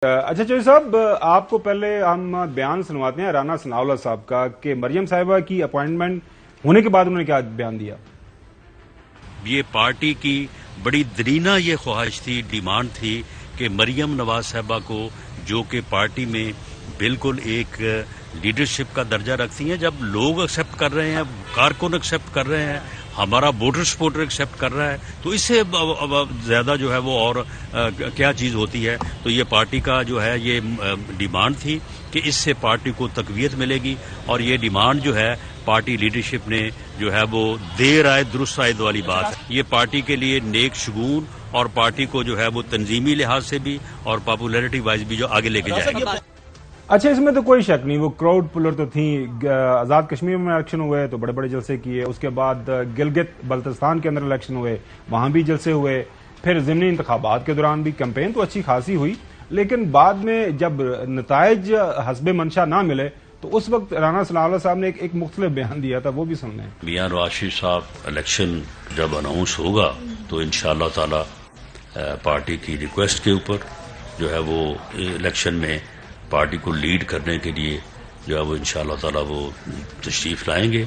अच्छा चौधरी साहब, आपको पहले हम बयान सुनवाते हैं राना सनाउल्लाह साहब का कि मरियम साहिबा की अपॉइंटमेंट होने के बाद उन्होंने क्या बयान दिया। ये पार्टी की बड़ी दरीना ये ख्वाहिश थी, डिमांड थी कि मरियम नवाज साहिबा को, जो कि पार्टी में बिल्कुल एक लीडरशिप का दर्जा रखती हैं, जब लोग एक्सेप्ट कर रहे हैं, कारकुन एक्सेप्ट कर रहे हैं, हमारा वोटर सपोर्टर एक्सेप्ट कर रहा है, तो इससे ज्यादा जो है वो और क्या चीज होती है। तो ये पार्टी का जो है ये डिमांड थी कि इससे पार्टी को तकवीत मिलेगी, और ये डिमांड जो है पार्टी लीडरशिप ने जो है वो देर आए दुरुस्त आयद वाली बात है। ये पार्टी के लिए नेक शगुन और पार्टी को जो है वो तंजीमी लिहाज से भी और पॉपुलैरिटी वाइज भी जो आगे लेके जाएगी। अच्छा, इसमें तो कोई शक नहीं, वो क्राउड पुलर तो थी। आजाद कश्मीर में इलेक्शन हुए तो बड़े बड़े जलसे किए, उसके बाद गिलगित बल्तिस्तान के अंदर इलेक्शन हुए, वहां भी जलसे हुए, फिर ज़िमनी इंतखाबात के दौरान भी कैंपेन तो अच्छी खासी हुई, लेकिन बाद में जब नताइज हस्बे मंशा ना मिले तो उस वक्त राना सनाउल्लाह साहब ने एक मुख्तलिफ बयान दिया था, वो भी सुन लें। मियां नवाज शरीफ साहब इलेक्शन जब अनाउंस होगा तो इंशाअल्लाह ताला पार्टी की रिक्वेस्ट के ऊपर जो है वो इलेक्शन में पार्टी को लीड करने के लिए जो है वो इंशाअल्लाह ताला वो तशरीफ लाएंगे।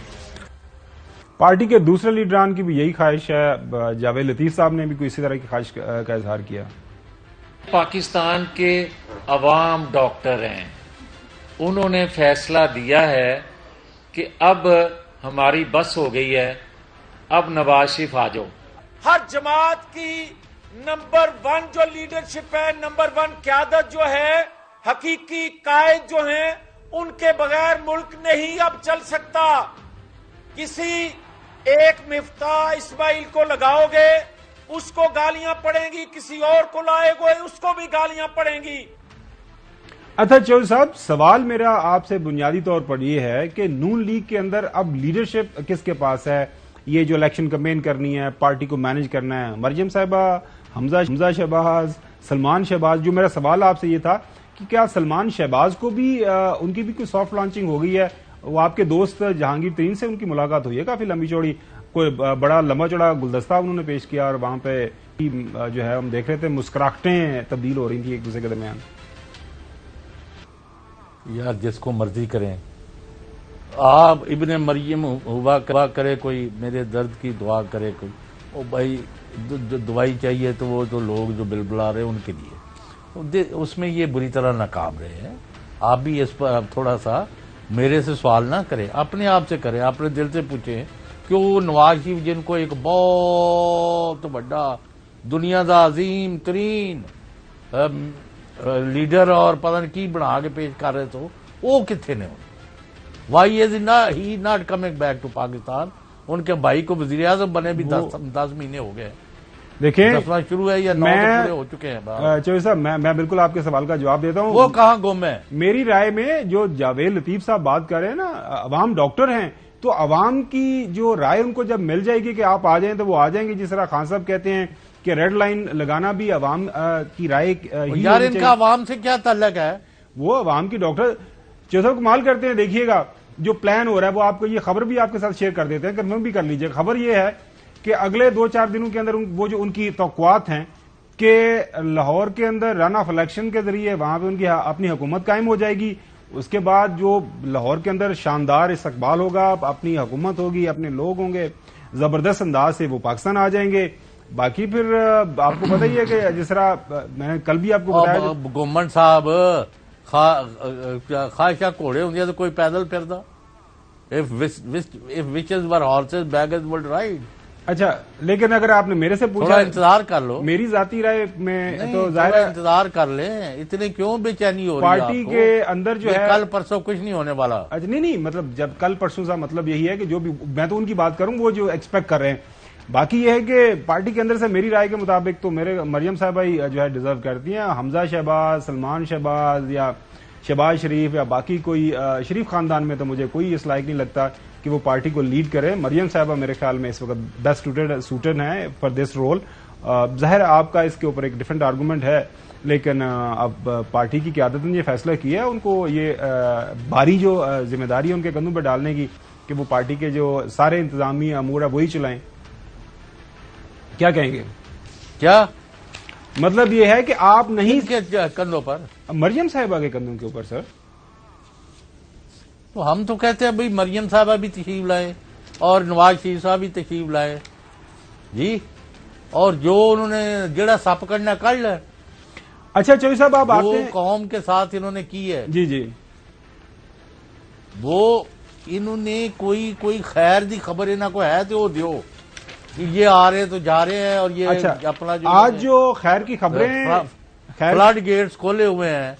पार्टी के दूसरे लीडरान की भी यही ख्वाहिश है, जावेद लतीफ साहब ने भी कोई इसी तरह की ख्वाहिश का इजहार किया। पाकिस्तान के अवाम डॉक्टर हैं, उन्होंने फैसला दिया है कि अब हमारी बस हो गई है, अब नवाज शरीफ आ जाओ। हर जमात की नंबर 1 जो लीडरशिप है, नंबर 1 क़यादत जो है, हकीकी कायद जो हैं, उनके बगैर मुल्क नहीं अब चल सकता। किसी एक मिफ्ता इस्माइल को लगाओगे, उसको गालियां पड़ेंगी, किसी और को लाएगे, उसको भी गालियां पड़ेंगी। अच्छा चौधरी साहब, सवाल मेरा आपसे बुनियादी तौर पर यह है कि नून लीग के अंदर अब लीडरशिप किसके पास है? ये जो इलेक्शन कैंपेन करनी है, पार्टी को मैनेज करना है, मरियम साहिबा, हमजा शहबाज, सलमान शहबाज। जो मेरा सवाल आपसे ये था कि क्या सलमान शहबाज को भी उनकी भी कोई सॉफ्ट लॉन्चिंग हो गई है? वो आपके दोस्त जहांगीर तरीन से उनकी मुलाकात हुई है काफी लंबी चौड़ी, कोई बड़ा लंबा चौड़ा गुलदस्ता उन्होंने पेश किया, और वहां पे जो है हम देख रहे थे मुस्कुराहटें तब्दील हो रही थी एक दूसरे के दरमियान। यार जिसको मर्जी करें, आप इब्ने मरियम हुआ करे, कोई मेरे दर्द की दुआ करे कोई, ओ भाई दवाई चाहिए तो वो जो लोग जो बिलबुला रहे हैं उनके लिए, उसमें ये बुरी तरह नाकाम रहे हैं। आप भी इस पर थोड़ा सा मेरे से सवाल ना करें, अपने आप से करें, अपने दिल से पूछें कि वो नवाज शरीफ जिनको एक बहुत बड़ा दुनिया का अजीम तरीन लीडर और पता नहीं की बना के पेश कर रहे तो वो कितने ने? Why is he not coming back to Pakistan. उनके भाई को वजीर आजम बने भी 10 महीने हो गए। देखिए, 10वां शुरू है या 9 पूरे हो चुके हैं। चौधरी साहब, मैं बिल्कुल आपके सवाल का जवाब देता हूँ। वो कहाँ गुम है? मेरी राय में जो जावेद लतीफ साहब बात कर रहे हैं ना, अवाम डॉक्टर हैं, तो अवाम की जो राय उनको जब मिल जाएगी कि आप आ जाएं तो वो आ जाएंगे। जिस तरह खान साहब कहते हैं कि रेड लाइन लगाना भी अवाम की राय ही यार इनका अवाम से क्या ताल्लुक है? वो अवाम की डॉक्टर चौधरी साहब कमाल करते हैं। देखिएगा जो प्लान हो रहा है वो आपको, ये खबर भी आपके साथ शेयर कर देते हैं, कंफर्म भी कर लीजिए। खबर ये है कि अगले 2-4 दिनों के अंदर वो जो उनकी तवक्कुआत हैं कि लाहौर के अंदर रन ऑफ इलेक्शन के जरिए वहां पे उनकी अपनी हुकूमत कायम हो जाएगी। उसके बाद जो लाहौर के अंदर शानदार इस्तकबाल होगा, अपनी हुकूमत होगी, अपने लोग होंगे, जबरदस्त अंदाज से वो पाकिस्तान आ जाएंगे। बाकी फिर आपको पता ही है कि जिस तरह मैंने कल भी आपको बताया, गोमन साहब ख्वाहिशा घोड़े होंगे तो कोई पैदल फिरदा। If witches were horses baggage would ride. अच्छा, लेकिन अगर आपने मेरे से पूछा, थोड़ा इंतजार कर लो। मेरी जाती राय में तो जाहिर है इंतजार कर ले, इतने क्यों बेचैनी हो रही है पार्टी के अंदर जो है कल परसों कुछ नहीं होने वाला। अच्छा, नहीं, मतलब जब कल परसों का मतलब यही है कि जो भी मैं तो उनकी बात करूं वो जो एक्सपेक्ट कर रहे हैं। बाकी यह है कि पार्टी के अंदर से मेरी राय के मुताबिक तो मेरे मरियम साहिबा ही जो है डिजर्व करती हैं। हमजा शहबाज, सलमान शहबाज या शहबाज शरीफ या बाकी कोई शरीफ खानदान में तो मुझे कोई इस लायक नहीं लगता कि वो पार्टी को लीड करे। मरियम साहिबा मेरे ख्याल में इस वक्त बेस्ट सूटेड हैं फॉर दिस रोल। जाहिर आपका इसके ऊपर एक डिफरेंट आर्गूमेंट है, लेकिन अब पार्टी की क़यादत ने ये फैसला किया है उनको ये भारी जो जिम्मेदारी है उनके कंधों पर डालने की कि वो पार्टी के जो सारे इंतजामी अमूर है वही चलाएं। क्या कहेंगे? क्या مطلب یہ ہے کہ آپ نہیں ان کے کندھوں پر. مریم صاحبہ کے کندھوں کے اوپر سر. تو ہم تو کہتے ہیں بھئی مریم صاحبہ بھی تشریف لائے اور نواز شریف صاحب بھی تشریف لائے جی, اور جو انہوں نے جڑا سپ کرنا کر لے. اچھا چوہدری صاحب آپ جو آتے ہیں قوم کے ساتھ انہوں نے کی ہے جی جی وہ انہوں نے کوئی خیر دی خبر انہوں کو ہے تو وہ دیو کہ یہ آ رہے تو جا رہے ہیں, اور یہ اچھا اپنا آج جو خیر کی خبریں فلڈ گیٹس کھولے ہوئے ہیں